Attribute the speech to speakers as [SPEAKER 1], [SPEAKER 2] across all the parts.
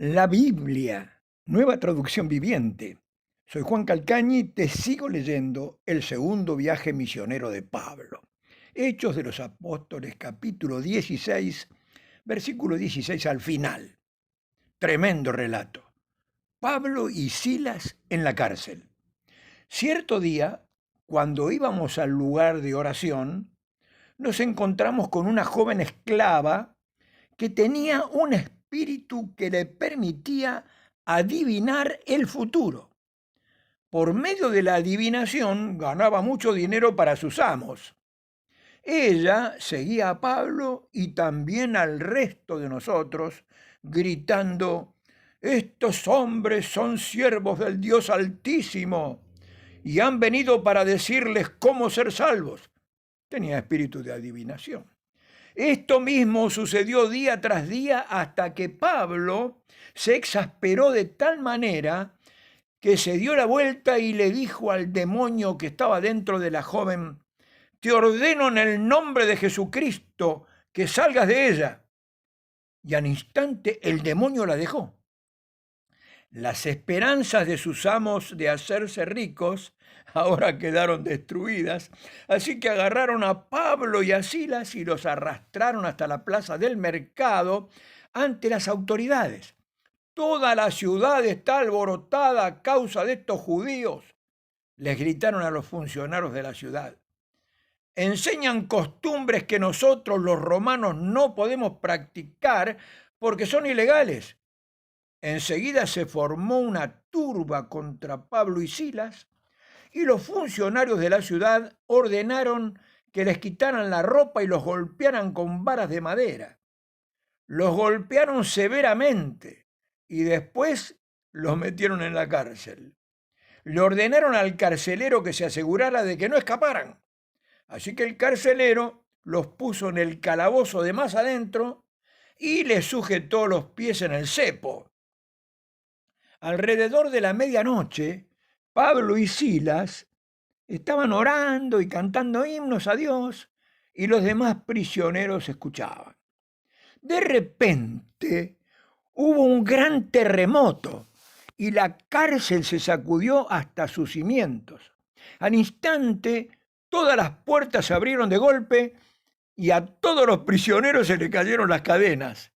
[SPEAKER 1] La Biblia, nueva traducción viviente. Soy Juan Calcañi y te sigo leyendo el segundo viaje misionero de Pablo. Hechos de los Apóstoles, capítulo 16, versículo 16 al final. Tremendo relato. Pablo y Silas en la cárcel. Cierto día, cuando íbamos al lugar de oración, nos encontramos con una joven esclava que tenía un espíritu que le permitía adivinar el futuro. Por medio de la adivinación ganaba mucho dinero para sus amos. Ella seguía a Pablo y también al resto de nosotros, gritando: «Estos hombres son siervos del Dios Altísimo y han venido para decirles cómo ser salvos». Tenía espíritu de adivinación. Esto mismo sucedió día tras día hasta que Pablo se exasperó de tal manera que se dio la vuelta y le dijo al demonio que estaba dentro de la joven: «Te ordeno en el nombre de Jesucristo que salgas de ella». Y al instante el demonio la dejó. Las esperanzas de sus amos de hacerse ricos ahora quedaron destruidas, así que agarraron a Pablo y a Silas y los arrastraron hasta la plaza del mercado ante las autoridades. «Toda la ciudad está alborotada a causa de estos judíos», les gritaron a los funcionarios de la ciudad. «Enseñan costumbres que nosotros los romanos no podemos practicar porque son ilegales». Enseguida se formó una turba contra Pablo y Silas, y los funcionarios de la ciudad ordenaron que les quitaran la ropa y los golpearan con varas de madera. Los golpearon severamente y después los metieron en la cárcel. Le ordenaron al carcelero que se asegurara de que no escaparan. Así que el carcelero los puso en el calabozo de más adentro y les sujetó los pies en el cepo. Alrededor de la medianoche, Pablo y Silas estaban orando y cantando himnos a Dios, y los demás prisioneros escuchaban. De repente hubo un gran terremoto y la cárcel se sacudió hasta sus cimientos. Al instante, todas las puertas se abrieron de golpe y a todos los prisioneros se les cayeron las cadenas.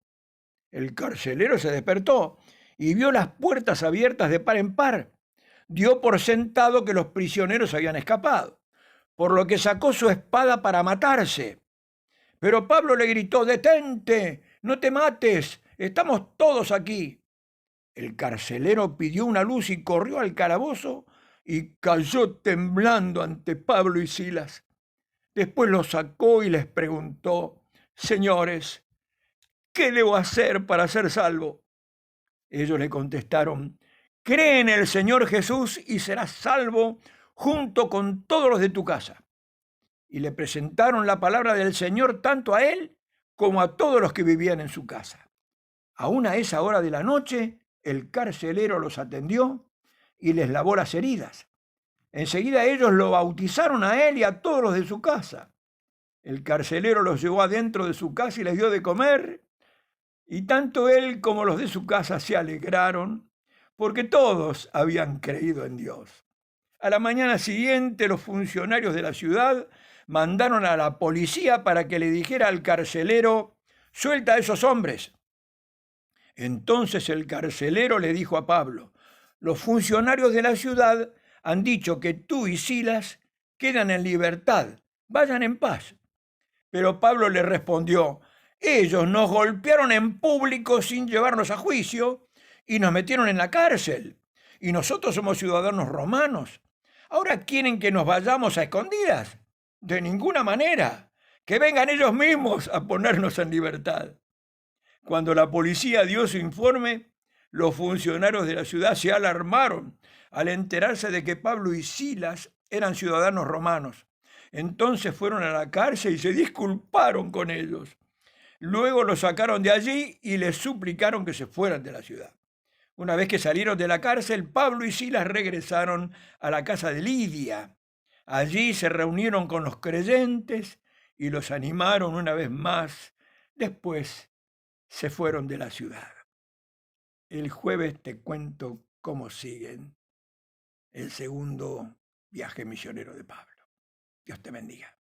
[SPEAKER 1] El carcelero se despertó y vio las puertas abiertas de par en par. Dio por sentado que los prisioneros habían escapado, por lo que sacó su espada para matarse. Pero Pablo le gritó: «Detente, no te mates, estamos todos aquí». El carcelero pidió una luz y corrió al calabozo y cayó temblando ante Pablo y Silas. Después los sacó y les preguntó: «Señores, ¿qué debo hacer para ser salvo?». Ellos le contestaron: «Cree en el Señor Jesús y serás salvo junto con todos los de tu casa». Y le presentaron la palabra del Señor tanto a él como a todos los que vivían en su casa. Aún a esa hora de la noche, el carcelero los atendió y les lavó las heridas. Enseguida ellos lo bautizaron a él y a todos los de su casa. El carcelero los llevó adentro de su casa y les dio de comer, y tanto él como los de su casa se alegraron, porque todos habían creído en Dios. A la mañana siguiente, los funcionarios de la ciudad mandaron a la policía para que le dijera al carcelero: «Suelta a esos hombres». Entonces el carcelero le dijo a Pablo: «Los funcionarios de la ciudad han dicho que tú y Silas quedan en libertad. Vayan en paz». Pero Pablo le respondió: «Ellos nos golpearon en público sin llevarnos a juicio y nos metieron en la cárcel. Y nosotros somos ciudadanos romanos. ¿Ahora quieren que nos vayamos a escondidas? De ninguna manera. Que vengan ellos mismos a ponernos en libertad». Cuando la policía dio su informe, los funcionarios de la ciudad se alarmaron al enterarse de que Pablo y Silas eran ciudadanos romanos. Entonces fueron a la cárcel y se disculparon con ellos. Luego los sacaron de allí y les suplicaron que se fueran de la ciudad. Una vez que salieron de la cárcel, Pablo y Silas regresaron a la casa de Lidia. Allí se reunieron con los creyentes y los animaron una vez más. Después se fueron de la ciudad. El jueves te cuento cómo siguen el segundo viaje misionero de Pablo. Dios te bendiga.